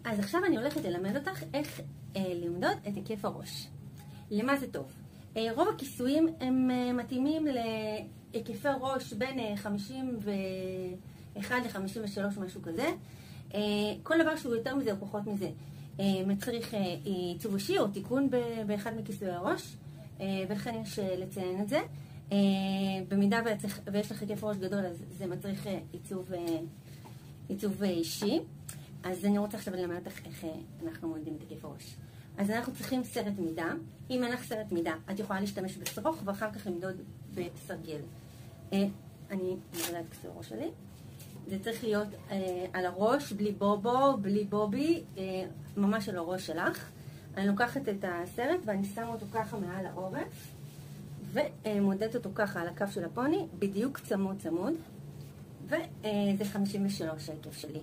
אז עכשיו אני הולכת ללמד אותך איך למדוד את היקף הראש. למה זה טוב? רוב הכיסויים הם מתאימים להיקפי ראש בין 51 ל-53, משהו כזה. כל דבר שהוא יותר מזה או פחות מזה מצריך עיצוב אישי או תיקון באחד מכיסויי הראש, ולכן יש לציין את זה. במידה ויש לך היקף ראש גדול, אז זה מצריך עיצוב אישי. אז אני רוצה עכשיו ללמד אותך איך אנחנו מודדים את היקף הראש. אז אנחנו צריכים סרט מידה. אם אין לך סרט מידה, את יכולה להשתמש בשרוך ואחר כך למדוד בסרגל. אני מודדה את כיסוי הראש שלי. זה צריך להיות על הראש, בלי בובו, בלי בובי, ממש על הראש שלך. אני לוקחת את הסרט ואני שמה אותו ככה מעל העורף, ומודדת אותו ככה על הקו של הפוני, בדיוק צמוד צמוד, וזה 53 ההיקף שלי.